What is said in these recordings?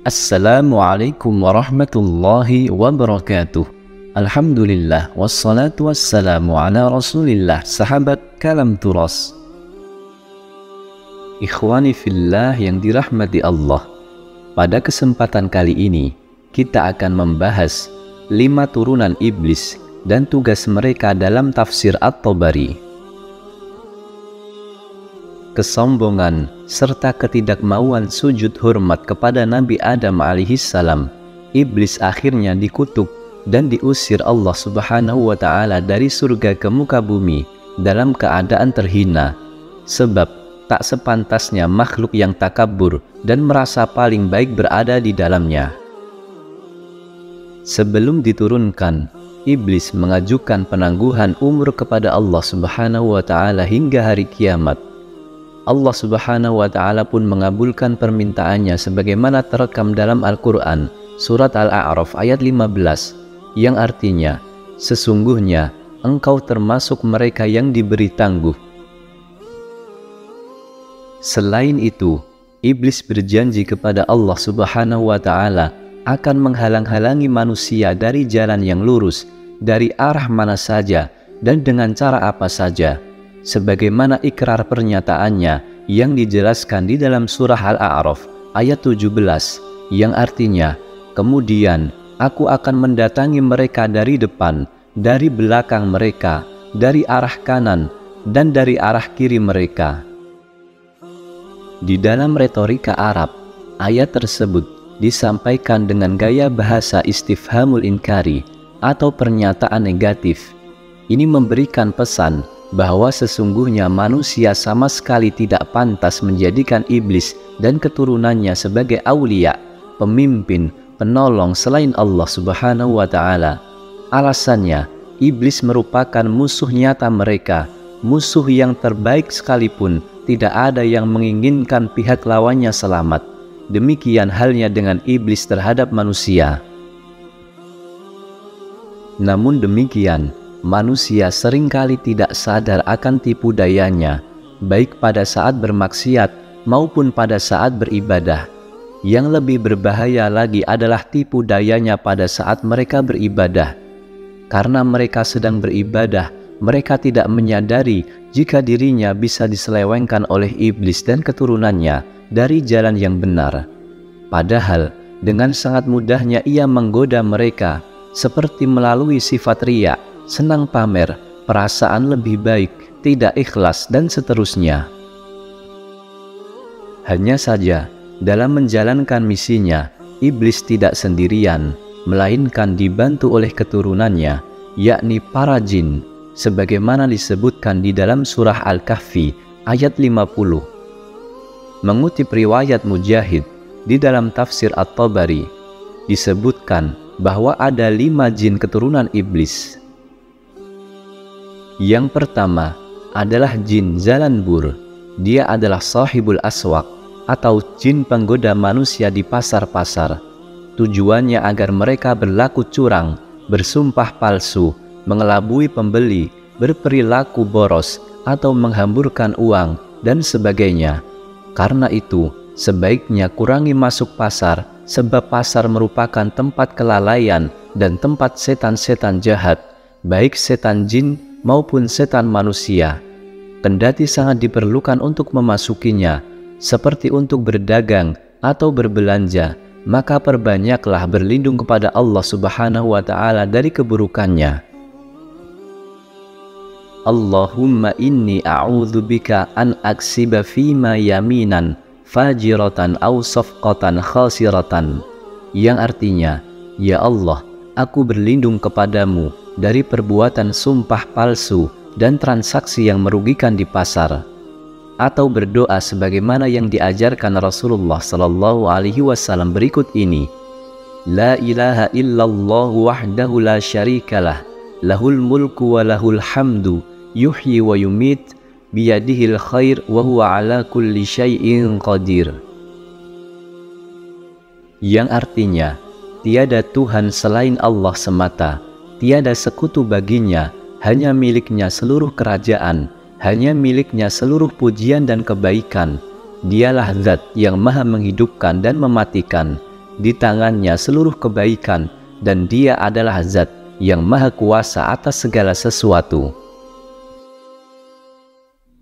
Assalamualaikum warahmatullahi wabarakatuh. Alhamdulillah wassalatu wassalamu ala rasulillah. Sahabat Kalam Turas, ikhwani fillah yang dirahmati Allah, pada kesempatan kali ini kita akan membahas 5 turunan iblis dan tugas mereka dalam tafsir At-Tabari. Kesombongan serta ketidakmauan sujud hormat kepada Nabi Adam alaihissalam, iblis akhirnya dikutuk dan diusir Allah Subhanahu wa ta'ala dari surga ke muka bumi dalam keadaan terhina, sebab tak sepantasnya makhluk yang takabur dan merasa paling baik berada di dalamnya. Sebelum diturunkan, iblis mengajukan penangguhan umur kepada Allah Subhanahu wa ta'ala hingga hari kiamat. Allah Subhanahu wa ta'ala pun mengabulkan permintaannya sebagaimana terekam dalam Al-Quran surat Al-A'raf ayat 15, yang artinya, sesungguhnya engkau termasuk mereka yang diberi tangguh. Selain itu, iblis berjanji kepada Allah Subhanahu wa ta'ala akan menghalang-halangi manusia dari jalan yang lurus, dari arah mana saja dan dengan cara apa saja, sebagaimana ikrar pernyataannya yang dijelaskan di dalam surah Al-A'raf ayat 17, yang artinya, kemudian aku akan mendatangi mereka dari depan, dari belakang mereka, dari arah kanan, dan dari arah kiri mereka. Di dalam retorika Arab, ayat tersebut disampaikan dengan gaya bahasa istifhamul inkari atau pernyataan negatif. Ini memberikan pesan bahwa sesungguhnya manusia sama sekali tidak pantas menjadikan iblis dan keturunannya sebagai aulia, pemimpin, penolong selain Allah Subhanahu wa ta'ala. Alasannya, iblis merupakan musuh nyata mereka, musuh yang terbaik sekalipun tidak ada yang menginginkan pihak lawannya selamat. Demikian halnya dengan iblis terhadap manusia. Namun demikian, manusia seringkali tidak sadar akan tipu dayanya, baik pada saat bermaksiat maupun pada saat beribadah. Yang lebih berbahaya lagi adalah tipu dayanya pada saat mereka beribadah. Karena mereka sedang beribadah, mereka tidak menyadari jika dirinya bisa diselewengkan oleh iblis dan keturunannya dari jalan yang benar. Padahal, dengan sangat mudahnya ia menggoda mereka, seperti melalui sifat riya, senang pamer, perasaan lebih baik, tidak ikhlas, dan seterusnya. Hanya saja, dalam menjalankan misinya, iblis tidak sendirian, melainkan dibantu oleh keturunannya, yakni para jin, sebagaimana disebutkan di dalam surah Al-Kahfi ayat 50. Mengutip riwayat Mujahid di dalam tafsir At-Tabari, disebutkan bahwa ada 5 jin keturunan iblis. Yang pertama adalah jin Zalanbur. Dia adalah sahibul aswaq atau jin penggoda manusia di pasar-pasar. Tujuannya agar mereka berlaku curang, bersumpah palsu, mengelabui pembeli, berperilaku boros, atau menghamburkan uang, dan sebagainya. Karena itu, sebaiknya kurangi masuk pasar, sebab pasar merupakan tempat kelalaian dan tempat setan-setan jahat, baik setan jin maupun setan manusia. Kendati sangat diperlukan untuk memasukinya, seperti untuk berdagang atau berbelanja, maka perbanyaklah berlindung kepada Allah Subhanahu wa ta'ala dari keburukannya. Allahumma inni a'udzubika an aksiba fima yaminan fajiratan aw safqatan khasiratan, yang artinya, ya Allah, aku berlindung kepadamu dari perbuatan sumpah palsu dan transaksi yang merugikan di pasar, atau berdoa sebagaimana yang diajarkan Rasulullah sallallahu alaihi wasallam berikut ini: La ilaha illallah wahdahu la syarikalah, lahul mulku wa lahul hamdu, yuhyi wa yumit, biyadihil khair wa huwa ala kulli syai'in qadir. Yang artinya, tiada Tuhan selain Allah semata, tiada sekutu baginya, hanya miliknya seluruh kerajaan, hanya miliknya seluruh pujian dan kebaikan. Dialah zat yang maha menghidupkan dan mematikan, di tangannya seluruh kebaikan, dan Dia adalah Zat yang Maha Kuasa atas segala sesuatu.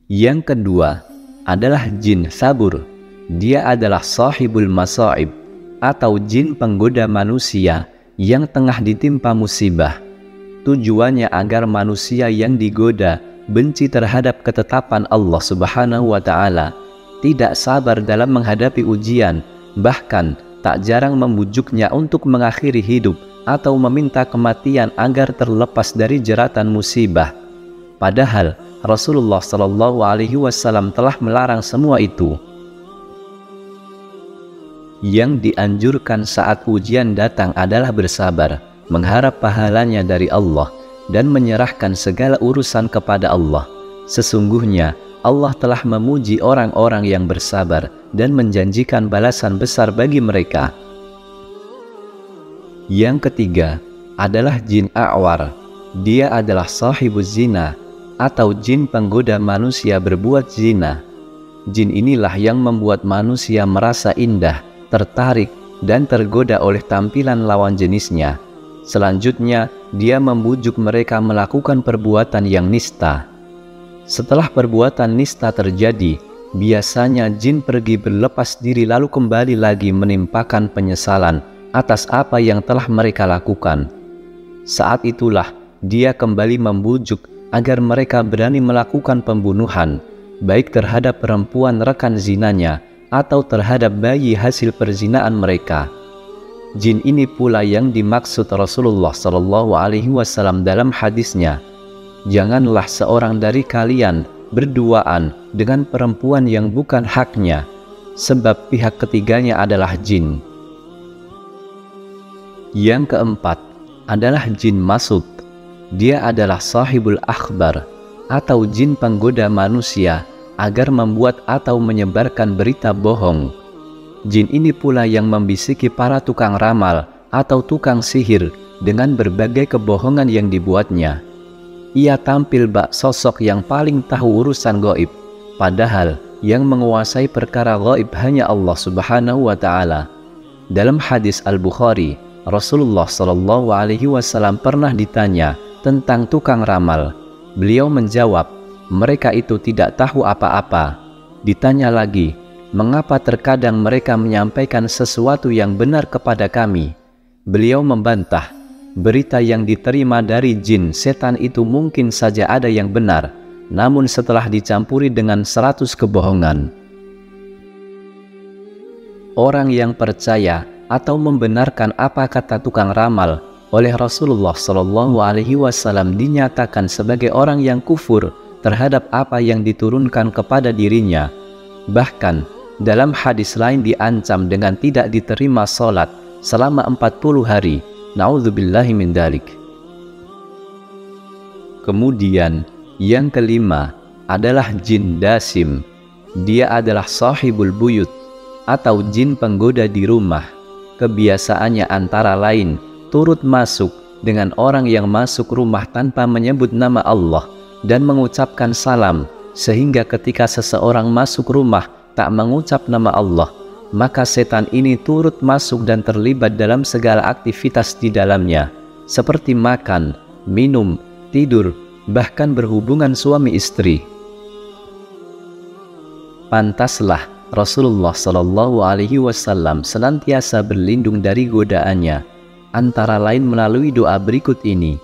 Yang kedua adalah jin sabur. Dia adalah sahibul masaib, atau jin penggoda manusia yang tengah ditimpa musibah. Tujuannya agar manusia yang digoda benci terhadap ketetapan Allah Subhanahu wa Ta'ala, tidak sabar dalam menghadapi ujian, bahkan tak jarang membujuknya untuk mengakhiri hidup atau meminta kematian agar terlepas dari jeratan musibah. Padahal Rasulullah Shallallahu Alaihi Wasallam telah melarang semua itu. Yang dianjurkan saat ujian datang adalah bersabar, mengharap pahalanya dari Allah, dan menyerahkan segala urusan kepada Allah. Sesungguhnya Allah telah memuji orang-orang yang bersabar dan menjanjikan balasan besar bagi mereka. Yang ketiga adalah jin a'war. Dia adalah sahibuz zina, atau jin penggoda manusia berbuat zina. Jin inilah yang membuat manusia merasa indah, tertarik, dan tergoda oleh tampilan lawan jenisnya. Selanjutnya, dia membujuk mereka melakukan perbuatan yang nista. Setelah perbuatan nista terjadi, biasanya jin pergi berlepas diri lalu kembali lagi menimpakan penyesalan atas apa yang telah mereka lakukan. Saat itulah dia kembali membujuk agar mereka berani melakukan pembunuhan, baik terhadap perempuan rekan zinanya atau terhadap bayi hasil perzinaan mereka. Jin ini pula yang dimaksud Rasulullah Shallallahu Alaihi Wasallam dalam hadisnya, "Janganlah seorang dari kalian berduaan dengan perempuan yang bukan haknya, sebab pihak ketiganya adalah jin." Yang keempat adalah jin masud. Dia adalah sahibul akhbar, atau jin penggoda manusia agar membuat atau menyebarkan berita bohong. Jin ini pula yang membisiki para tukang ramal atau tukang sihir dengan berbagai kebohongan yang dibuatnya. Ia tampil bak sosok yang paling tahu urusan gaib, padahal yang menguasai perkara gaib hanya Allah Subhanahu wa Ta'ala. Dalam hadis Al-Bukhari, Rasulullah Shallallahu Alaihi Wasallam pernah ditanya tentang tukang ramal. Beliau menjawab, mereka itu tidak tahu apa-apa. Ditanya lagi, mengapa terkadang mereka menyampaikan sesuatu yang benar kepada kami? Beliau membantah, berita yang diterima dari jin setan itu mungkin saja ada yang benar, namun setelah dicampuri dengan 100 kebohongan. Orang yang percaya atau membenarkan apa kata tukang ramal oleh Rasulullah Shallallahu Alaihi Wasallam dinyatakan sebagai orang yang kufur terhadap apa yang diturunkan kepada dirinya. Bahkan dalam hadis lain diancam dengan tidak diterima sholat selama 40 hari. Na'udzubillahi min dzalik. Kemudian yang kelima adalah jin dasim. Dia adalah sahibul buyut, atau jin penggoda di rumah. Kebiasaannya antara lain turut masuk dengan orang yang masuk rumah tanpa menyebut nama Allah dan mengucapkan salam, sehingga ketika seseorang masuk rumah tak mengucap nama Allah, maka setan ini turut masuk dan terlibat dalam segala aktivitas di dalamnya, seperti makan, minum, tidur, bahkan berhubungan suami istri. Pantaslah Rasulullah Shallallahu Alaihi Wasallam senantiasa berlindung dari godaannya, antara lain melalui doa berikut ini: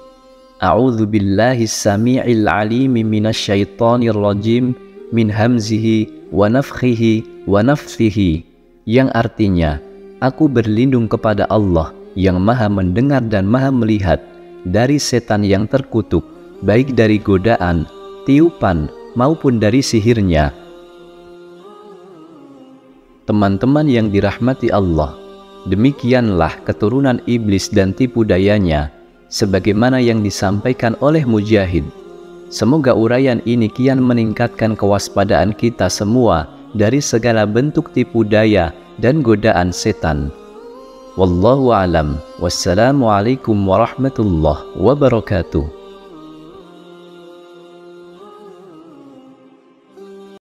A'udzu billahi samii'il 'aliimi minasyaitonir rajim min hamzihi wa nafthihi wa nafthihi, yang artinya, aku berlindung kepada Allah yang maha mendengar dan maha melihat dari setan yang terkutuk, baik dari godaan, tiupan, maupun dari sihirnya. Teman-teman yang dirahmati Allah, demikianlah keturunan iblis dan tipu dayanya, sebagaimana yang disampaikan oleh Mujahid. Semoga uraian ini kian meningkatkan kewaspadaan kita semua dari segala bentuk tipu daya dan godaan setan. Wallahu a'lam. Wassalamualaikum warahmatullahi wabarakatuh.